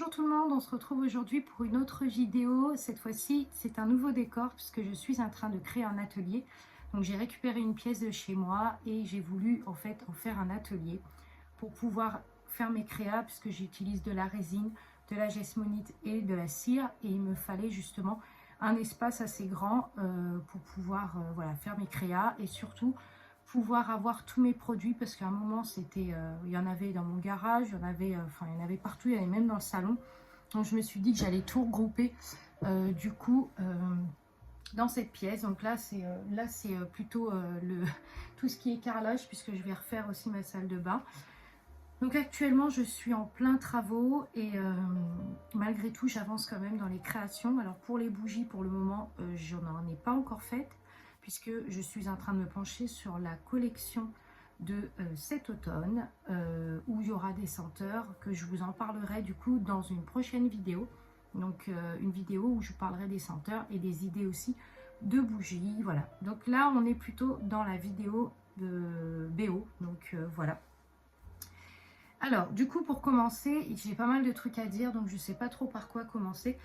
Bonjour tout le monde, on se retrouve aujourd'hui pour une autre vidéo. Cette fois-ci, c'est un nouveau décor puisque je suis en train de créer un atelier. Donc j'ai récupéré une pièce de chez moi et j'ai voulu en fait en faire un atelier pour pouvoir faire mes créas puisque j'utilise de la résine, de la jesmonite et de la cire et il me fallait justement un espace assez grand pour pouvoir voilà, faire mes créas et surtout pouvoir avoir tous mes produits parce qu'à un moment c'était il y en avait dans mon garage, il y en avait enfin il y en avait partout, il y en avait même dans le salon. Donc je me suis dit que j'allais tout regrouper du coup dans cette pièce. Donc là c'est plutôt le tout ce qui est carrelage puisque je vais refaire aussi ma salle de bain. Donc actuellement je suis en plein travaux et malgré tout j'avance quand même dans les créations. Alors pour les bougies pour le moment je n'en ai pas encore faites puisque je suis en train de me pencher sur la collection de cet automne où il y aura des senteurs que je vous en parlerai du coup dans une prochaine vidéo. Donc une vidéo où je parlerai des senteurs et des idées aussi de bougies. Voilà, donc là on est plutôt dans la vidéo de BO, donc voilà. Alors, du coup, pour commencer, j'ai pas mal de trucs à dire, donc je ne sais pas trop par quoi commencer.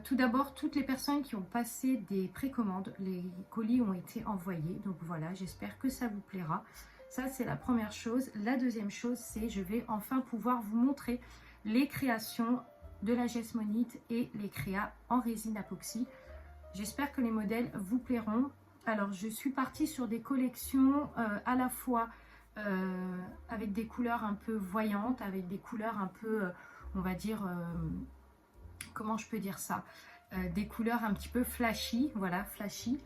Tout d'abord, toutes les personnes qui ont passé des précommandes, les colis ont été envoyés. Donc voilà, j'espère que ça vous plaira. Ça, c'est la première chose. La deuxième chose, c'est je vais enfin pouvoir vous montrer les créations de la jesmonite et les créas en résine apoxy. J'espère que les modèles vous plairont. Alors, je suis partie sur des collections à la fois avec des couleurs un peu voyantes, avec des couleurs un peu, on va dire, comment je peux dire ça, des couleurs un petit peu flashy, voilà, flashy.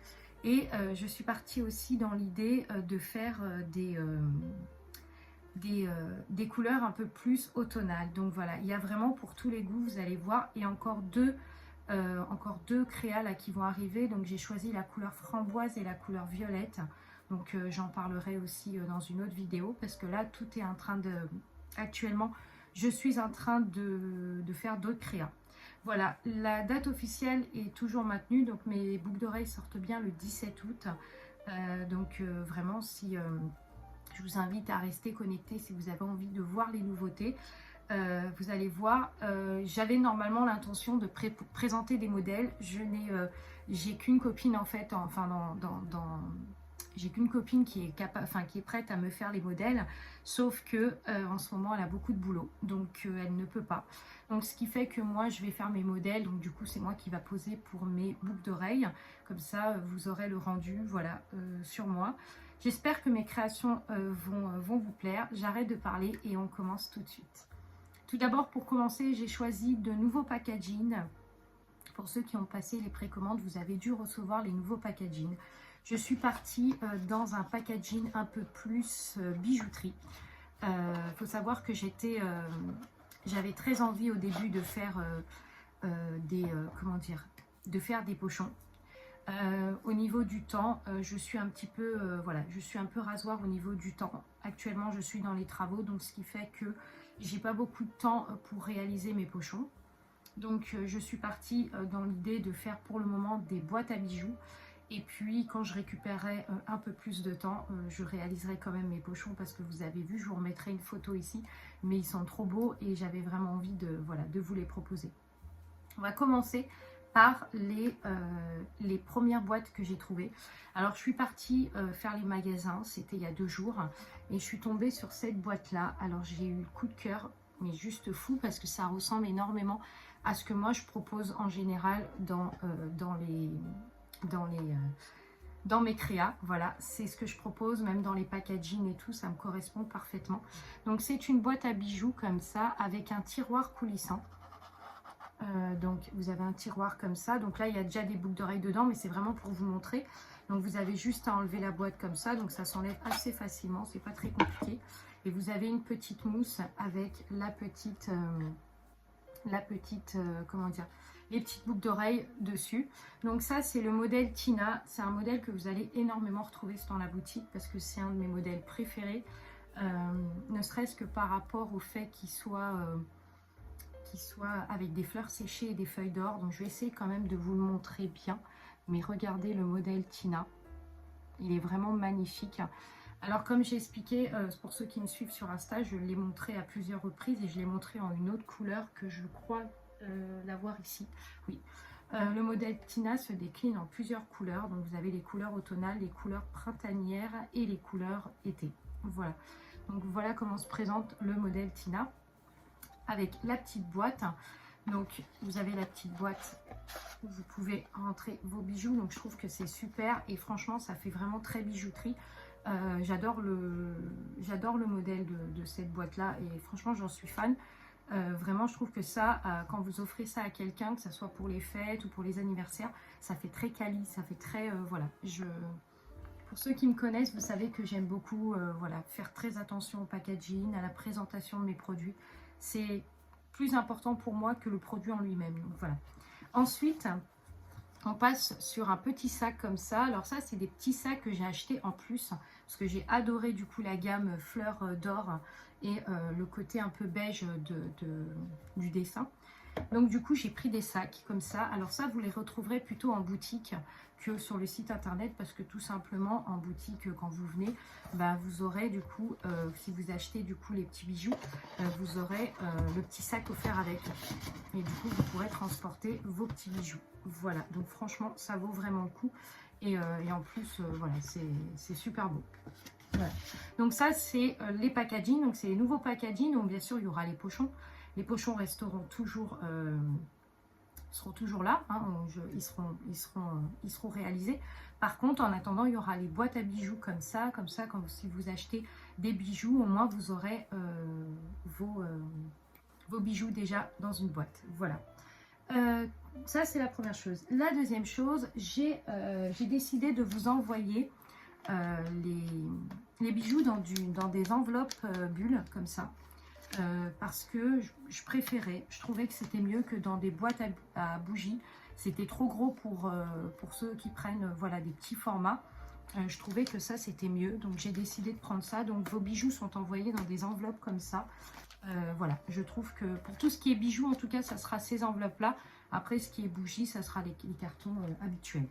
Et je suis partie aussi dans l'idée de faire des couleurs un peu plus automnales. Donc voilà, il y a vraiment pour tous les goûts, vous allez voir. Et encore deux créas là qui vont arriver. Donc j'ai choisi la couleur framboise et la couleur violette. Donc j'en parlerai aussi dans une autre vidéo parce que là tout est en train de... Actuellement je suis en train de faire d'autres créas. Voilà, la date officielle est toujours maintenue. Donc mes boucles d'oreilles sortent bien le 17 août. Donc vraiment si... je vous invite à rester connecté si vous avez envie de voir les nouveautés. Vous allez voir, j'avais normalement l'intention de présenter des modèles. J'ai qu'une copine en fait, j'ai qu'une copine qui est prête à me faire les modèles, sauf que en ce moment elle a beaucoup de boulot, donc elle ne peut pas. Donc ce qui fait que moi je vais faire mes modèles, donc du coup c'est moi qui va poser pour mes boucles d'oreilles, comme ça vous aurez le rendu, voilà, sur moi. J'espère que mes créations vont vous plaire. J'arrête de parler et on commence tout de suite. Tout d'abord, pour commencer, j'ai choisi de nouveaux packaging. Pour ceux qui ont passé les précommandes, vous avez dû recevoir les nouveaux packaging. Je suis partie dans un packaging un peu plus bijouterie. Faut savoir que j'avais très envie au début de faire de faire des pochons. Au niveau du temps, je suis un petit peu voilà, je suis un peu rasoir au niveau du temps. Actuellement, je suis dans les travaux, donc ce qui fait que j'ai pas beaucoup de temps pour réaliser mes pochons. Donc je suis partie dans l'idée de faire pour le moment des boîtes à bijoux. Et puis quand je récupérerai un peu plus de temps, je réaliserai quand même mes pochons parce que vous avez vu, je vous remettrai une photo ici, mais ils sont trop beaux et j'avais vraiment envie de, voilà, de vous les proposer. On va commencer par les premières boîtes que j'ai trouvées. Alors je suis partie faire les magasins, c'était il y a 2 jours, et je suis tombée sur cette boîte là. Alors j'ai eu le coup de cœur, mais juste fou, parce que ça ressemble énormément à ce que moi je propose en général dans mes créas. Voilà, c'est ce que je propose, même dans les packaging et tout, ça me correspond parfaitement. Donc c'est une boîte à bijoux comme ça, avec un tiroir coulissant. Donc vous avez un tiroir comme ça, donc là il y a déjà des boucles d'oreilles dedans, mais c'est vraiment pour vous montrer. Donc vous avez juste à enlever la boîte comme ça, donc ça s'enlève assez facilement, c'est pas très compliqué. Et vous avez une petite mousse avec la petite comment dire, les petites boucles d'oreilles dessus. Donc ça c'est le modèle Tina, c'est un modèle que vous allez énormément retrouver dans la boutique parce que c'est un de mes modèles préférés, ne serait-ce que par rapport au fait qu'il soit avec des fleurs séchées et des feuilles d'or. Donc je vais essayer quand même de vous le montrer bien, mais regardez le modèle Tina, il est vraiment magnifique. Alors comme j'ai expliqué, pour ceux qui me suivent sur Insta, je l'ai montré à plusieurs reprises et je l'ai montré en une autre couleur que je crois l'avoir ici. Oui. Le modèle Tina se décline en plusieurs couleurs. Donc vous avez les couleurs automnales, les couleurs printanières et les couleurs été. Voilà. Donc voilà comment se présente le modèle Tina avec la petite boîte. Donc vous avez la petite boîte où vous pouvez rentrer vos bijoux. Donc je trouve que c'est super et franchement ça fait vraiment très bijouterie. J'adore le modèle de cette boîte là et franchement j'en suis fan. Vraiment je trouve que ça, quand vous offrez ça à quelqu'un, que ce soit pour les fêtes ou pour les anniversaires, ça fait très quali, ça fait très voilà. Pour ceux qui me connaissent, vous savez que j'aime beaucoup voilà, faire très attention au packaging, à la présentation de mes produits. C'est plus important pour moi que le produit en lui-même. Donc voilà. Ensuite, on passe sur un petit sac comme ça. Alors ça, c'est des petits sacs que j'ai achetés en plus parce que j'ai adoré du coup la gamme fleurs d'or et le côté un peu beige du dessin. Donc du coup, j'ai pris des sacs comme ça. Alors ça, vous les retrouverez plutôt en boutique que sur le site internet parce que tout simplement en boutique, quand vous venez, bah, vous aurez du coup, si vous achetez du coup les petits bijoux, vous aurez le petit sac offert avec. Et du coup, vous pourrez transporter vos petits bijoux. Voilà, donc franchement, ça vaut vraiment le coup. Et en plus, voilà, c'est super beau. Voilà. Donc ça, c'est les packaging. Donc c'est les nouveaux packaging. Donc bien sûr, il y aura les pochons. Les pochons seront toujours là, hein, ils seront réalisés. Par contre, en attendant, il y aura les boîtes à bijoux comme ça, quand si vous achetez des bijoux, au moins vous aurez vos bijoux déjà dans une boîte. Voilà. Ça, c'est la première chose. La deuxième chose, j'ai décidé de vous envoyer les bijoux dans des enveloppes bulles comme ça. Parce que je préférais, je trouvais que c'était mieux que dans des boîtes à bougies. C'était trop gros pour ceux qui prennent voilà, des petits formats. Je trouvais que ça c'était mieux, donc j'ai décidé de prendre ça. Donc vos bijoux sont envoyés dans des enveloppes comme ça. Voilà, je trouve que pour tout ce qui est bijoux, en tout cas, ça sera ces enveloppes-là. Après, ce qui est bougies, ça sera les cartons habituels.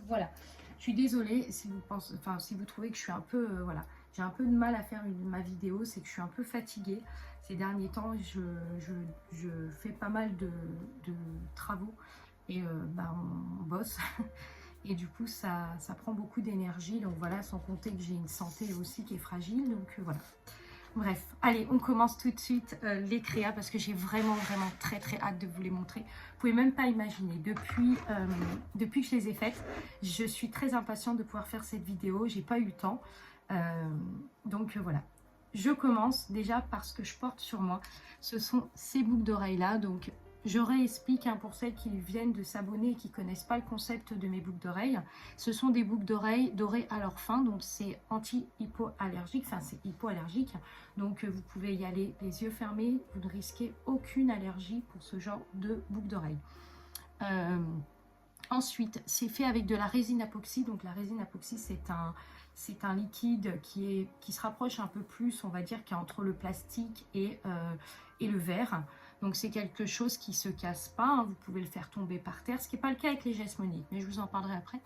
Voilà, je suis désolée si vous pensez, enfin si vous trouvez que je suis un peu, voilà, j'ai un peu de mal à faire ma vidéo, c'est que je suis un peu fatiguée. Ces derniers temps, je fais pas mal de travaux et bah, on bosse. Et du coup, ça prend beaucoup d'énergie. Donc voilà, sans compter que j'ai une santé aussi qui est fragile. Donc voilà. Bref, allez, on commence tout de suite les créas parce que j'ai vraiment très hâte de vous les montrer. Vous pouvez même pas imaginer, depuis que je les ai faites, je suis très impatiente de pouvoir faire cette vidéo. J'ai pas eu le temps. Donc voilà, je commence déjà par ce que je porte sur moi. Ce sont ces boucles d'oreilles là. Donc je réexplique pour celles qui viennent de s'abonner et qui ne connaissent pas le concept de mes boucles d'oreilles. Ce sont des boucles d'oreilles dorées à leur fin, donc c'est anti-hypoallergique, enfin c'est hypoallergique. Donc vous pouvez y aller les yeux fermés, vous ne risquez aucune allergie pour ce genre de boucles d'oreilles. Ensuite, c'est fait avec de la résine apoxy. Donc la résine apoxy, c'est un liquide qui se rapproche un peu plus, on va dire, qu'entre le plastique et le verre. Donc c'est quelque chose qui ne se casse pas, hein. Vous pouvez le faire tomber par terre, ce qui n'est pas le cas avec les jasmonites, mais je vous en parlerai après.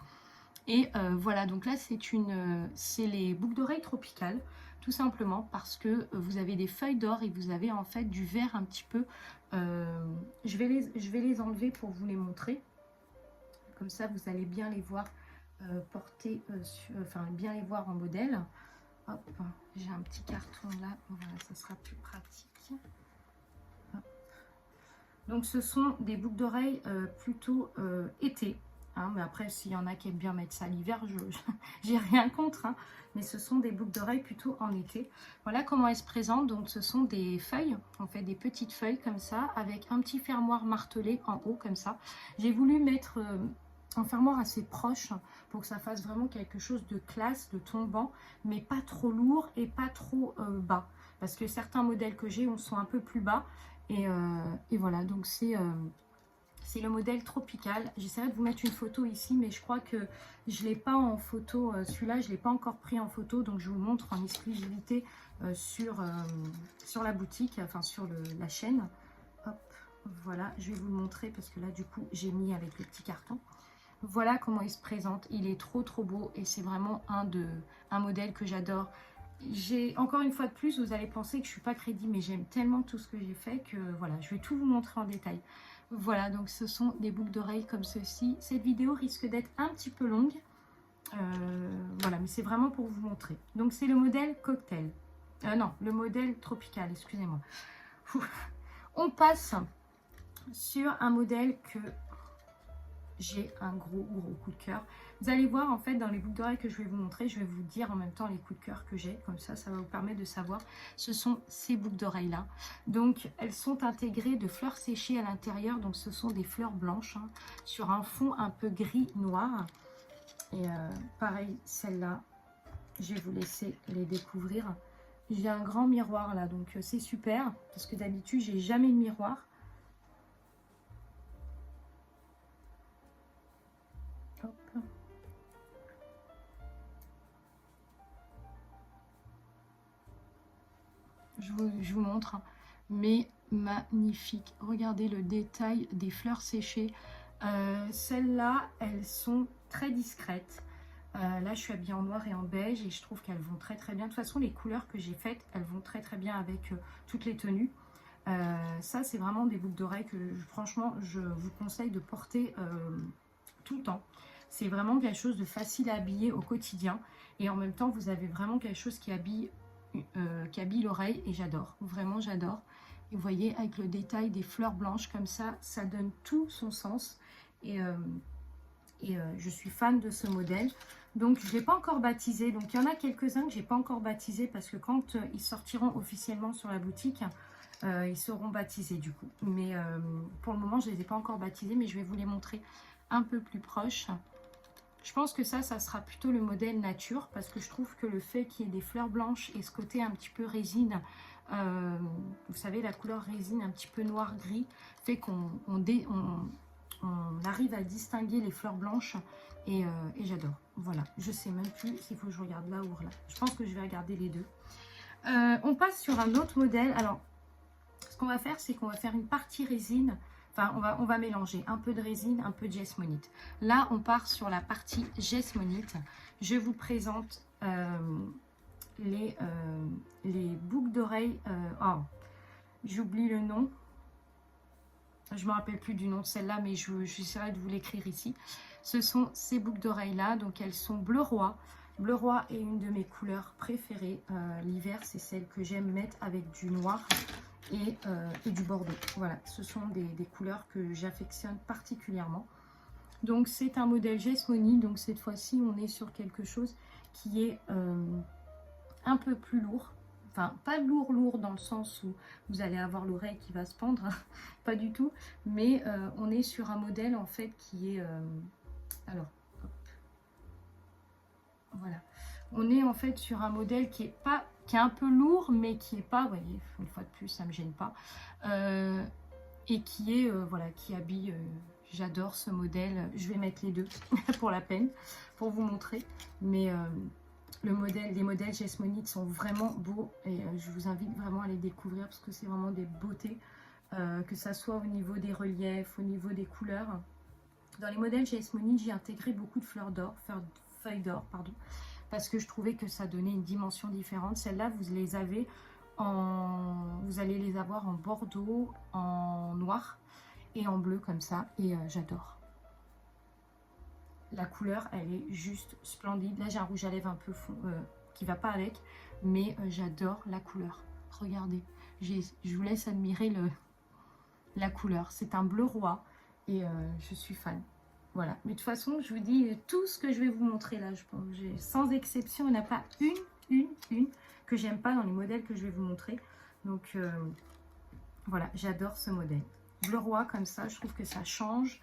Et voilà, donc là c'est les boucles d'oreilles tropicales, tout simplement parce que vous avez des feuilles d'or et vous avez en fait du vert un petit peu. Je vais les enlever pour vous les montrer. Comme ça, vous allez bien les voir porter, enfin bien les voir en modèle. Hop, j'ai un petit carton là, voilà, ça sera plus pratique. Hop. Donc ce sont des boucles d'oreilles plutôt été. Hein, mais après, s'il y en a qui aiment bien mettre ça l'hiver, j'ai rien contre. Hein, mais ce sont des boucles d'oreilles plutôt en été. Voilà comment elles se présentent. Donc ce sont des feuilles, on fait des petites feuilles comme ça, avec un petit fermoir martelé en haut comme ça. J'ai voulu mettre un fermoir assez proche pour que ça fasse vraiment quelque chose de classe, de tombant, mais pas trop lourd et pas trop bas. Parce que certains modèles que j'ai sont un peu plus bas. Et voilà, donc c'est le modèle tropical. J'essaierai de vous mettre une photo ici, mais je crois que je ne l'ai pas en photo. Celui-là, je ne l'ai pas encore pris en photo, donc je vous montre en exclusivité sur la boutique, enfin sur la chaîne. Hop, voilà, je vais vous le montrer parce que là, du coup, j'ai mis avec le petit carton. Voilà comment il se présente. Il est trop beau et c'est vraiment un modèle que j'adore. Encore une fois de plus, vous allez penser que je suis pas crédible, mais j'aime tellement tout ce que j'ai fait que voilà, je vais tout vous montrer en détail. Voilà, donc ce sont des boucles d'oreilles comme ceci. Cette vidéo risque d'être un petit peu longue. Voilà, mais c'est vraiment pour vous montrer. Donc c'est le modèle cocktail. Non, le modèle tropical, excusez-moi. On passe sur un modèle que j'ai un gros coup de cœur. Vous allez voir en fait dans les boucles d'oreilles que je vais vous montrer, je vais vous dire en même temps les coups de cœur que j'ai, comme ça va vous permettre de savoir. Ce sont ces boucles d'oreilles là. Donc elles sont intégrées de fleurs séchées à l'intérieur, donc ce sont des fleurs blanches hein, sur un fond un peu gris noir. Et pareil, celle-là, je vais vous laisser les découvrir. J'ai un grand miroir là, donc c'est super parce que d'habitude j'ai jamais de miroir. Hop. Je vous montre, hein. Mais magnifique. Regardez le détail des fleurs séchées. Celles-là, elles sont très discrètes. Là, je suis habillée en noir et en beige et je trouve qu'elles vont très bien. De toute façon, les couleurs que j'ai faites, elles vont très bien avec toutes les tenues. Ça, c'est vraiment des boucles d'oreilles que franchement, je vous conseille de porter tout le temps. C'est vraiment quelque chose de facile à habiller au quotidien. Et en même temps, vous avez vraiment quelque chose qui habille l'oreille et j'adore. Vraiment, j'adore. Et vous voyez, avec le détail des fleurs blanches comme ça, ça donne tout son sens. Et je suis fan de ce modèle. Donc, je ne l'ai pas encore baptisé. Donc, il y en a quelques-uns que je n'ai pas encore baptisé parce que quand ils sortiront officiellement sur la boutique, ils seront baptisés du coup. Mais pour le moment, je ne les ai pas encore baptisés, mais je vais vous les montrer un peu plus proche. Je pense que ça sera plutôt le modèle nature parce que je trouve que le fait qu'il y ait des fleurs blanches et ce côté un petit peu résine, vous savez la couleur résine un petit peu noir-gris, fait qu'on arrive à distinguer les fleurs blanches et j'adore. Voilà, je sais même plus s'il faut que je regarde là ou là. Je pense que je vais regarder les deux. On passe sur un autre modèle. Alors, ce qu'on va faire, c'est qu'on va faire une partie résine. Enfin, on va mélanger un peu de résine, un peu de jasmonite. Là, on part sur la partie jasmonite. Je vous présente les boucles d'oreilles. Oh, j'oublie le nom. Je ne me rappelle plus du nom de celle-là, mais j'essaierai de vous l'écrire ici. Ce sont ces boucles d'oreilles-là. Donc, elles sont bleu roi. Bleu roi est une de mes couleurs préférées. L'hiver, c'est celle que j'aime mettre avec du noir et du bordeaux. Voilà, ce sont des couleurs que j'affectionne particulièrement. Donc, c'est un modèle Jasmoni. Donc, cette fois-ci, on est sur quelque chose qui est un peu plus lourd. Enfin, pas lourd dans le sens où vous allez avoir l'oreille qui va se pendre, hein, pas du tout. Mais on est sur un modèle en fait qui est... alors, hop, voilà. On est en fait sur un modèle qui est un peu lourd, mais qui est pas, vous voyez, une fois de plus, ça me gêne pas. Et qui est, voilà, qui habille... j'adore ce modèle. Je vais mettre les deux pour la peine, pour vous montrer. Mais... les modèles Jasmonite sont vraiment beaux et je vous invite vraiment à les découvrir parce que c'est vraiment des beautés, que ça soit au niveau des reliefs, au niveau des couleurs. Dans les modèles Jasmonite, j'ai intégré beaucoup de feuilles d'or, pardon, parce que je trouvais que ça donnait une dimension différente. Celles-là, vous allez les avoir en bordeaux, en noir et en bleu comme ça et j'adore. La couleur, elle est juste splendide. Là, j'ai un rouge à lèvres un peu fond, qui va pas avec. Mais j'adore la couleur. Regardez. Je vous laisse admirer la couleur. C'est un bleu roi. Et je suis fan. Voilà. Mais de toute façon, je vous dis, tout ce que je vais vous montrer là, sans exception, il n'y en a pas une que j'aime pas dans les modèles que je vais vous montrer. Donc, voilà. J'adore ce modèle. Bleu roi comme ça, je trouve que ça change.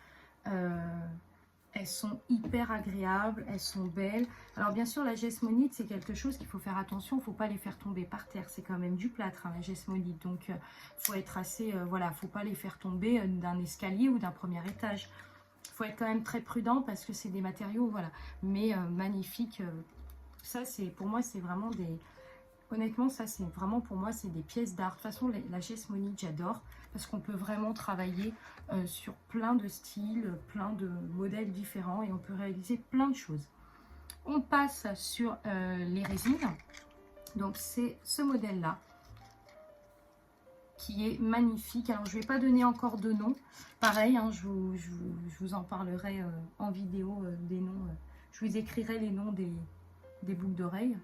Elles sont hyper agréables, elles sont belles. Alors bien sûr, la jasmonite, c'est quelque chose qu'il faut faire attention. Il ne faut pas les faire tomber par terre. C'est quand même du plâtre, hein, la jasmonite. Donc, il faut être assez... voilà, il ne faut pas les faire tomber d'un escalier ou d'un premier étage. Il faut être quand même très prudent parce que c'est des matériaux, voilà. Mais magnifique. Ça, pour moi, c'est vraiment honnêtement, ça c'est vraiment pour moi, c'est des pièces d'art. De toute façon, la geste monite, j'adore parce qu'on peut vraiment travailler sur plein de styles, plein de modèles différents et on peut réaliser plein de choses. On passe sur les résines. Donc c'est ce modèle-là qui est magnifique. Alors je ne vais pas donner encore de nom. Pareil, hein, je vous en parlerai en vidéo des noms. Je vous écrirai les noms des boucles d'oreilles.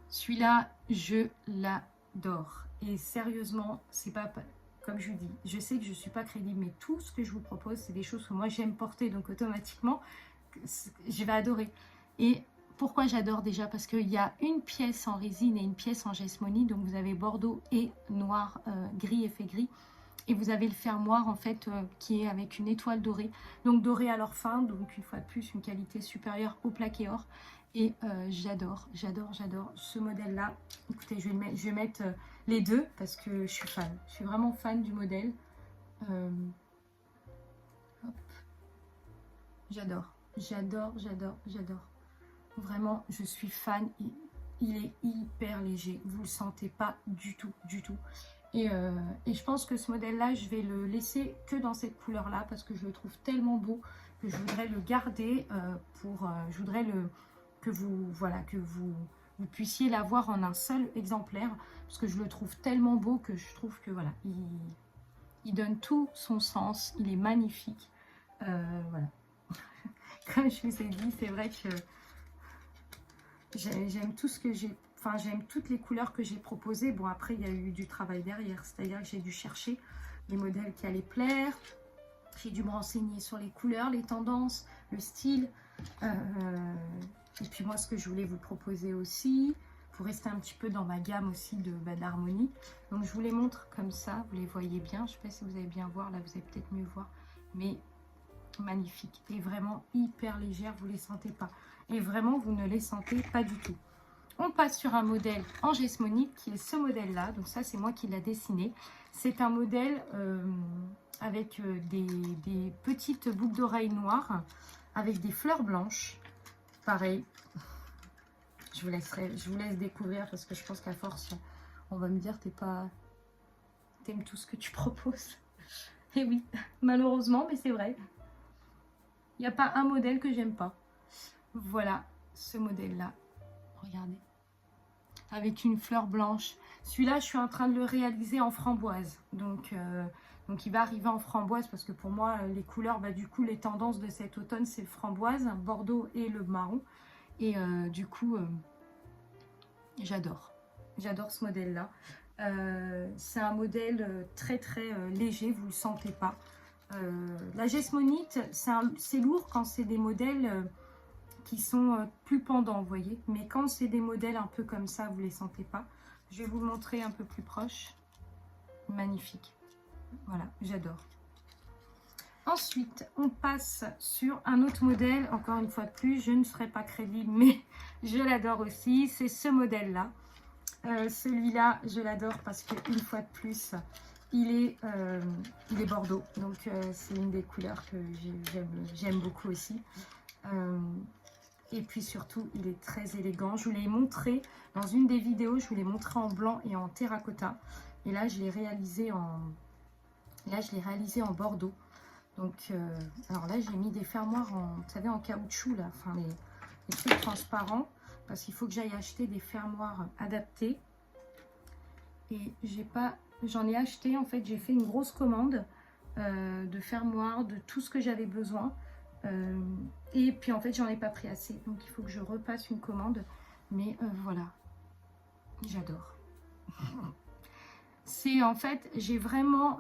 Celui-là, je l'adore. Et sérieusement, c'est pas comme je vous dis. Je sais que je ne suis pas crédible, mais tout ce que je vous propose, c'est des choses que moi j'aime porter. Donc automatiquement, je vais adorer. Et pourquoi j'adore déjà? Parce qu'il y a une pièce en résine et une pièce en geste monite. Donc vous avez bordeaux et noir, gris, effet gris. Et vous avez le fermoir en fait qui est avec une étoile dorée. Donc dorée à leur fin. Donc une fois de plus, une qualité supérieure au plaqué or. Et j'adore ce modèle-là. Écoutez, je vais mettre les deux parce que je suis fan. Je suis vraiment fan du modèle. J'adore. Vraiment, je suis fan. Il est hyper léger. Vous le sentez pas du tout. Et je pense que ce modèle-là, je vais le laisser que dans cette couleur-là parce que je le trouve tellement beau que je voudrais le garder je voudrais que vous puissiez l'avoir en un seul exemplaire parce que je le trouve tellement beau que je trouve que voilà, il donne tout son sens. Il est magnifique. Voilà. Comme je vous ai dit, c'est vrai que j'aime tout ce que j'ai, enfin j'aime toutes les couleurs que j'ai proposées. Bon, après il y a eu du travail derrière, c'est-à-dire que j'ai dû chercher les modèles qui allaient plaire, j'ai dû me renseigner sur les couleurs, les tendances, le style, et puis moi ce que je voulais vous proposer aussi, pour rester un petit peu dans ma gamme aussi d'harmonie. Donc je vous les montre comme ça, vous les voyez bien, je ne sais pas si vous allez bien voir, là vous allez peut-être mieux voir, mais magnifique et vraiment hyper légère, vous les sentez pas et vraiment vous ne les sentez pas du tout. On passe sur un modèle en geste monite qui est ce modèle là, donc ça c'est moi qui l'a dessiné. C'est un modèle avec des petites boucles d'oreilles noires avec des fleurs blanches. Pareil, je vous laisse découvrir parce que je pense qu'à force on va me dire t'aimes tout ce que tu proposes. Et oui, malheureusement, mais c'est vrai. Il n'y a pas un modèle que j'aime pas. Voilà ce modèle-là. Regardez. Avec une fleur blanche. Celui-là, je suis en train de le réaliser en framboise. Donc il va arriver en framboise parce que pour moi, les couleurs, du coup, les tendances de cet automne, c'est le framboise, bordeaux et le marron. Et du coup, j'adore. J'adore ce modèle-là. C'est un modèle très léger, vous ne le sentez pas. La geste monite, c'est lourd quand c'est des modèles qui sont plus pendants, vous voyez. Mais quand c'est des modèles un peu comme ça, vous ne les sentez pas. Je vais vous le montrer un peu plus proche. Magnifique. Voilà, j'adore. Ensuite, on passe sur un autre modèle. Encore une fois de plus, je ne serai pas crédible, mais je l'adore aussi. C'est ce modèle-là. Celui-là, je l'adore parce qu'une fois de plus, il est bordeaux. Donc, c'est une des couleurs que j'aime beaucoup aussi. Et puis surtout, il est très élégant. Je vous l'ai montré dans une des vidéos. Je vous l'ai montré en blanc et en terracotta. Et là, je l'ai réalisé en bordeaux. Donc, alors là, j'ai mis des fermoirs vous savez, en caoutchouc, là. Enfin, les trucs transparents. Parce qu'il faut que j'aille acheter des fermoirs adaptés. Et j'en ai acheté, en fait, j'ai fait une grosse commande de fermoirs, de tout ce que j'avais besoin. Et puis, en fait, j'en ai pas pris assez. Donc, il faut que je repasse une commande. Mais voilà, j'adore. C'est en fait, j'ai vraiment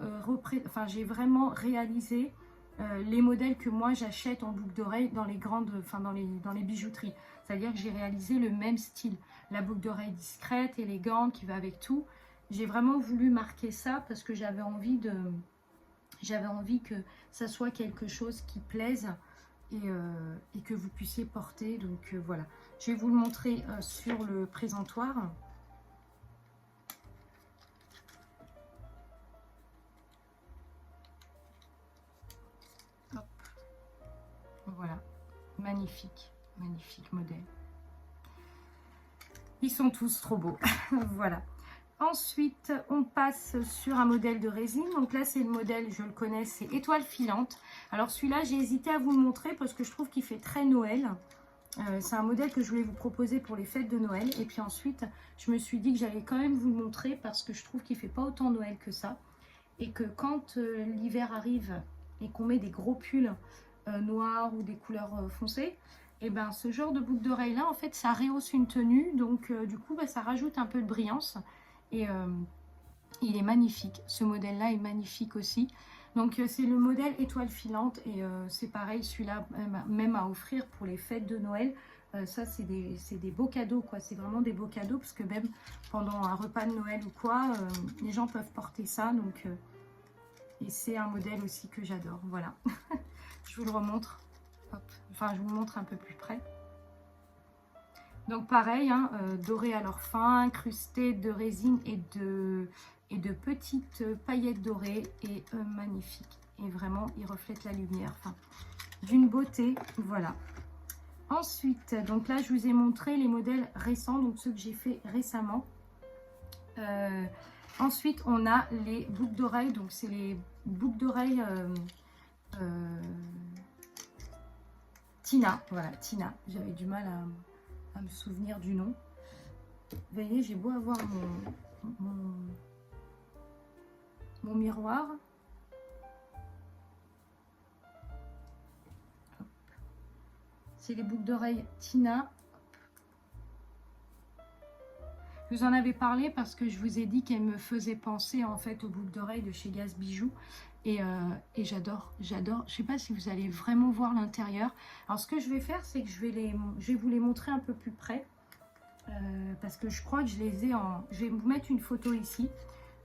réalisé les modèles que moi j'achète en boucle d'oreille dans les dans les bijouteries. C'est-à-dire que j'ai réalisé le même style. La boucle d'oreille discrète, élégante, qui va avec tout. J'ai vraiment voulu marquer ça parce que j'avais envie que ça soit quelque chose qui plaise et que vous puissiez porter. Donc voilà, je vais vous le montrer sur le présentoir. Hop. Voilà, magnifique modèle. Ils sont tous trop beaux. Voilà. Ensuite, on passe sur un modèle de résine. Donc là, c'est le modèle, je le connais, c'est Étoile filante. Alors celui-là, j'ai hésité à vous le montrer parce que je trouve qu'il fait très Noël. C'est un modèle que je voulais vous proposer pour les fêtes de Noël. Et puis ensuite, je me suis dit que j'allais quand même vous le montrer parce que je trouve qu'il ne fait pas autant Noël que ça. Et que quand l'hiver arrive et qu'on met des gros pulls noirs ou des couleurs foncées, et ben ce genre de boucle d'oreille là, en fait, ça rehausse une tenue. Donc du coup, bah, ça rajoute un peu de brillance. Et il est magnifique. Ce modèle-là est magnifique aussi. Donc, c'est le modèle étoile filante. Et c'est pareil, celui-là, même à offrir pour les fêtes de Noël. Ça, c'est des beaux cadeaux, quoi. C'est vraiment des beaux cadeaux. Parce que même pendant un repas de Noël ou quoi, les gens peuvent porter ça. Donc, et c'est un modèle aussi que j'adore. Voilà. Je vous le remontre. Hop. Enfin, je vous le montre un peu plus près. Donc pareil, hein, doré à leur fin, incrusté de résine et de petites paillettes dorées et magnifique. Et vraiment, il reflète la lumière, enfin, d'une beauté, voilà. Ensuite, donc là, je vous ai montré les modèles récents, donc ceux que j'ai fait récemment. Ensuite, on a les boucles d'oreilles, donc c'est les boucles d'oreilles Tina, voilà, Tina. J'avais du mal à me souvenir du nom. Vous voyez, j'ai beau avoir mon miroir. C'est les boucles d'oreilles Tina. Je vous en avais parlé parce que je vous ai dit qu'elle me faisait penser en fait aux boucles d'oreilles de chez Gaz Bijoux. Et j'adore. Je ne sais pas si vous allez vraiment voir l'intérieur. Alors ce que je vais faire, c'est que je vais vous les montrer un peu plus près. Parce que je crois que je les ai en... Je vais vous mettre une photo ici.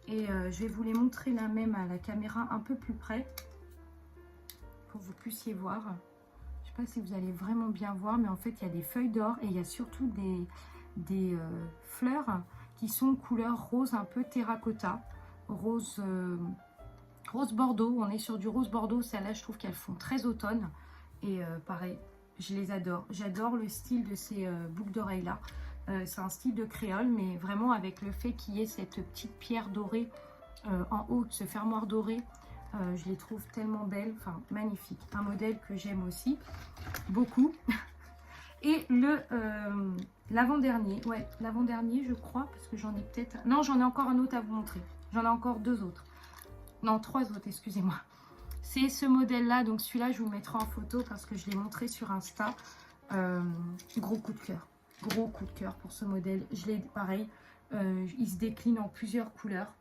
Et je vais vous les montrer là même à la caméra un peu plus près. Pour que vous puissiez voir. Je ne sais pas si vous allez vraiment bien voir. Mais en fait, il y a des feuilles d'or. Et il y a surtout des fleurs qui sont couleur rose un peu terracotta. Rose bordeaux. On est sur du rose bordeaux. Celles-là, je trouve qu'elles font très automne. Et pareil, je les adore. J'adore le style de ces boucles d'oreilles là. C'est un style de créole, mais vraiment avec le fait qu'il y ait cette petite pierre dorée en haut, ce fermoir doré, je les trouve tellement belles, enfin magnifiques. Un modèle que j'aime aussi beaucoup. Et l'avant-dernier, ouais, l'avant-dernier je crois, parce que j'en ai peut-être... Non, j'en ai encore un autre à vous montrer. J'en ai encore deux autres. Non, trois autres, excusez-moi. C'est ce modèle-là, donc celui-là je vous le mettrai en photo parce que je l'ai montré sur Insta. Gros coup de cœur. Gros coup de cœur pour ce modèle. Je l'ai pareil. Il se décline en plusieurs couleurs.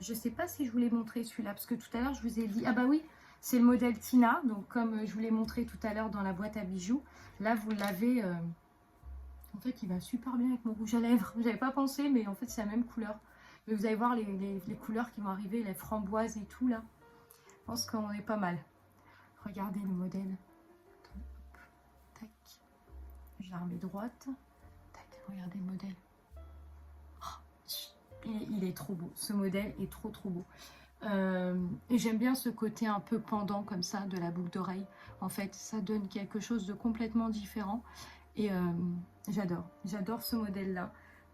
Je ne sais pas si je vous l'ai montré celui-là. Parce que tout à l'heure, je vous ai dit... Ah bah oui, c'est le modèle Tina. Donc comme je vous l'ai montré tout à l'heure dans la boîte à bijoux. Là, vous l'avez... En fait, il va super bien avec mon rouge à lèvres. Je n'avais pas pensé, mais en fait, c'est la même couleur. Mais vous allez voir les couleurs qui vont arriver. Les framboises et tout, là. Je pense qu'on est pas mal. Regardez le modèle. Tac. Je la remets droite. Tac, regardez le modèle. Oh, il est trop beau. Ce modèle est trop beau. Et j'aime bien ce côté un peu pendant comme ça de la boucle d'oreille. En fait, ça donne quelque chose de complètement différent. Et j'adore ce modèle-là.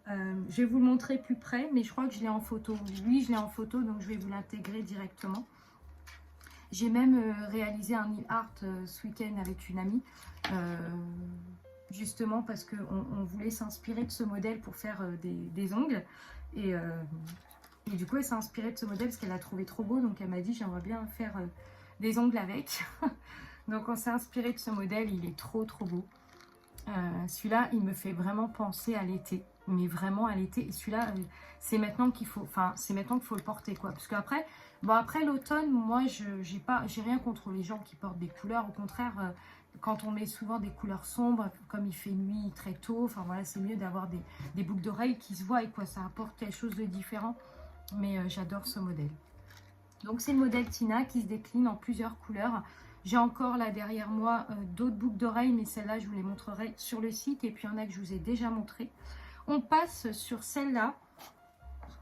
Je vais vous le montrer plus près, mais je crois que je l'ai en photo. Lui, je l'ai en photo, donc je vais vous l'intégrer directement. J'ai même réalisé un nail art ce week-end avec une amie. Justement parce qu'on voulait s'inspirer de ce modèle pour faire des ongles. Et du coup, elle s'est inspirée de ce modèle parce qu'elle l'a trouvé trop beau. Donc, elle m'a dit, j'aimerais bien faire des ongles avec. Donc, on s'est inspiré de ce modèle. Il est trop beau. Celui-là, il me fait vraiment penser à l'été. Mais vraiment à l'été. Et celui-là, c'est maintenant qu'il faut... Enfin, c'est maintenant qu'il faut le porter, quoi. Parce qu'après, bon, après l'automne, moi, j'ai rien contre les gens qui portent des couleurs. Au contraire... quand on met souvent des couleurs sombres, comme il fait nuit très tôt, enfin voilà, c'est mieux d'avoir des boucles d'oreilles qui se voient et quoi, ça apporte quelque chose de différent. Mais j'adore ce modèle. Donc c'est le modèle Tina qui se décline en plusieurs couleurs. J'ai encore là derrière moi d'autres boucles d'oreilles, mais celles-là je vous les montrerai sur le site. Et puis il y en a que je vous ai déjà montré. On passe sur celles-là.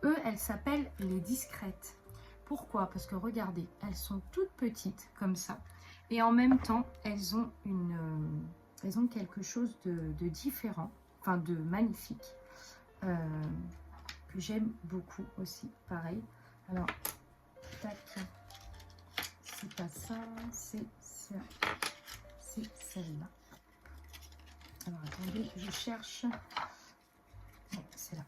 Eux, elles s'appellent les discrètes. Pourquoi? Parce que regardez, elles sont toutes petites comme ça. Et en même temps, elles ont quelque chose de différent. enfin de magnifique, que j'aime beaucoup aussi, pareil. Alors, tac, c'est pas ça, c'est celle-là. Alors, attendez, je cherche. Bon, c'est là.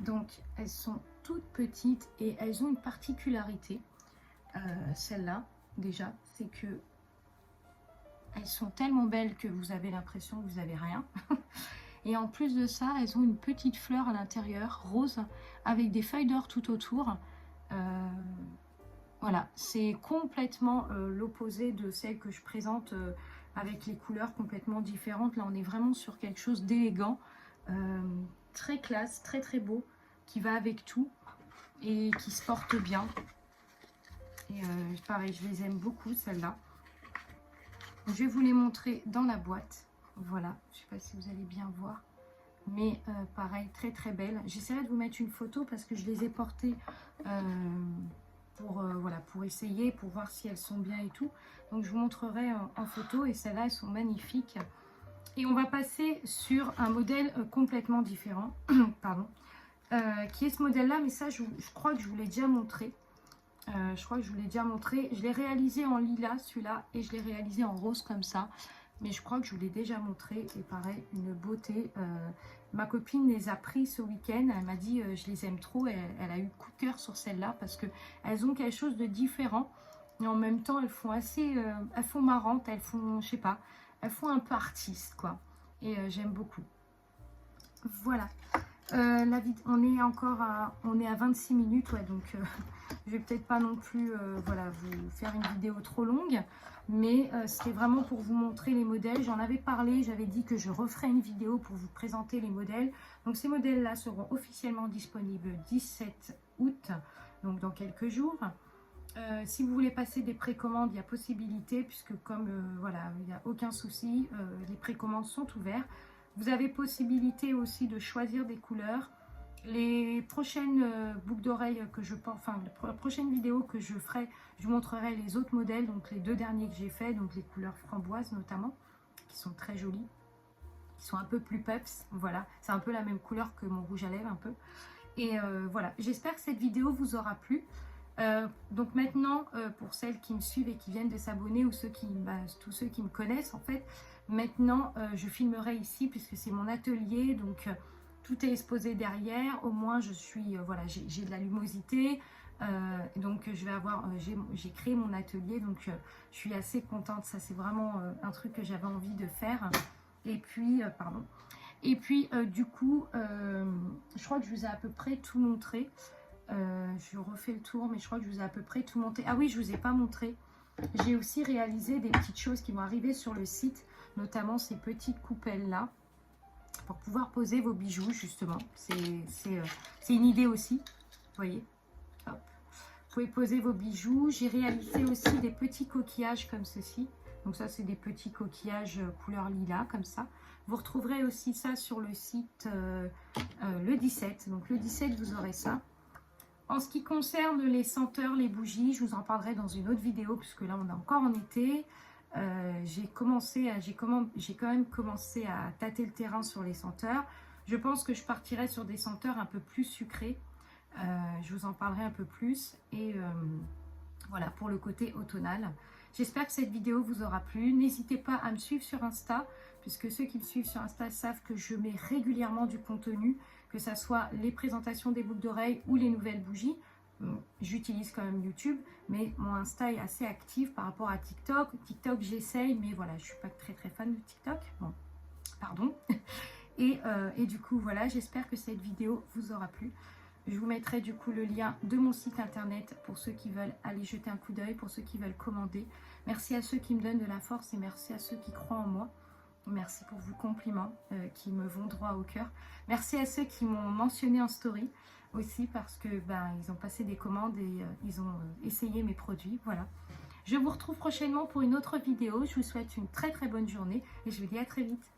Donc, elles sont toutes petites et elles ont une particularité, celle-là, déjà, c'est que elles sont tellement belles que vous avez l'impression que vous n'avez rien. Et en plus de ça, elles ont une petite fleur à l'intérieur, rose, avec des feuilles d'or tout autour. Voilà, c'est complètement l'opposé de celle que je présente avec les couleurs complètement différentes. Là, on est vraiment sur quelque chose d'élégant, très classe, très très beau, qui va avec tout et qui se porte bien. Et pareil, je les aime beaucoup, celles-là. Je vais vous les montrer dans la boîte. Voilà, je ne sais pas si vous allez bien voir. Mais pareil, très très belle. J'essaierai de vous mettre une photo parce que je les ai portées voilà, pour essayer, pour voir si elles sont bien et tout. Donc je vous montrerai en photo et celles-là, elles sont magnifiques. Et on va passer sur un modèle complètement différent. Pardon. Qui est ce modèle-là, mais ça, je crois que je vous l'ai déjà montré. Je l'ai réalisé en lilas, celui-là, et je l'ai réalisé en rose comme ça. Mais je crois que je vous l'ai déjà montré. Et pareil, une beauté. Ma copine les a pris ce week-end. Elle m'a dit, je les aime trop. Elle a eu coup de cœur sur celle-là parce qu'elles ont quelque chose de différent. Et en même temps, elles font elles font marrantes. Elles font, je sais pas, elles font un peu artiste, quoi. Et j'aime beaucoup. Voilà. On est encore on est à 26 minutes, ouais, donc je vais peut-être pas non plus voilà, vous faire une vidéo trop longue, mais c'était vraiment pour vous montrer les modèles. J'en avais parlé, j'avais dit que je referais une vidéo pour vous présenter les modèles. Donc ces modèles là seront officiellement disponibles 17 août, donc dans quelques jours. Si vous voulez passer des précommandes, il y a possibilité, puisque comme voilà, il n'y a aucun souci, les précommandes sont ouvertes. Vous avez possibilité aussi de choisir des couleurs. Les prochaines boucles d'oreilles que je porte, enfin la prochaine vidéo que je ferai, je vous montrerai les autres modèles, donc les 2 derniers que j'ai fait, donc les couleurs framboises notamment, qui sont très jolies, qui sont un peu plus peps, voilà, c'est un peu la même couleur que mon rouge à lèvres un peu. Et voilà, j'espère que cette vidéo vous aura plu. Donc maintenant, pour celles qui me suivent et qui viennent de s'abonner, ou tous ceux qui me connaissent en fait, maintenant je filmerai ici puisque c'est mon atelier, donc tout est exposé derrière. Au moins je suis, voilà, j'ai de la lumosité, donc je vais avoir, j'ai créé mon atelier, donc je suis assez contente. Ça c'est vraiment un truc que j'avais envie de faire. Et puis, pardon. Et puis du coup, je crois que je vous ai à peu près tout montré. Je refais le tour, mais je crois que je vous ai à peu près tout monté. Ah oui, je vous ai pas montré. J'ai aussi réalisé des petites choses qui vont arriver sur le site, notamment ces petites coupelles là, pour pouvoir poser vos bijoux justement. C'est une idée aussi, vous voyez. Hop. Vous pouvez poser vos bijoux. J'ai réalisé aussi des petits coquillages comme ceci. Donc ça, c'est des petits coquillages couleur lilas comme ça. Vous retrouverez aussi ça sur le site le 17. Donc le 17, vous aurez ça. En ce qui concerne les senteurs, les bougies, je vous en parlerai dans une autre vidéo, puisque là on est encore en été. J'ai quand même commencé à tâter le terrain sur les senteurs. Je pense que je partirai sur des senteurs un peu plus sucrées. Je vous en parlerai un peu plus. Et voilà, pour le côté automnal. J'espère que cette vidéo vous aura plu. N'hésitez pas à me suivre sur Insta, puisque ceux qui me suivent sur Insta savent que je mets régulièrement du contenu, que ce soit les présentations des boucles d'oreilles ou les nouvelles bougies. J'utilise quand même YouTube, mais mon Insta est assez actif par rapport à TikTok. TikTok, j'essaye, mais voilà, je ne suis pas très fan de TikTok. Bon, pardon. Et du coup, voilà, j'espère que cette vidéo vous aura plu. Je vous mettrai du coup le lien de mon site internet pour ceux qui veulent aller jeter un coup d'œil, pour ceux qui veulent commander. Merci à ceux qui me donnent de la force et merci à ceux qui croient en moi. Merci pour vos compliments qui me vont droit au cœur. Merci à ceux qui m'ont mentionné en story aussi parce que ils ont passé des commandes et ils ont essayé mes produits. Voilà. Je vous retrouve prochainement pour une autre vidéo. Je vous souhaite une très bonne journée et je vous dis à très vite.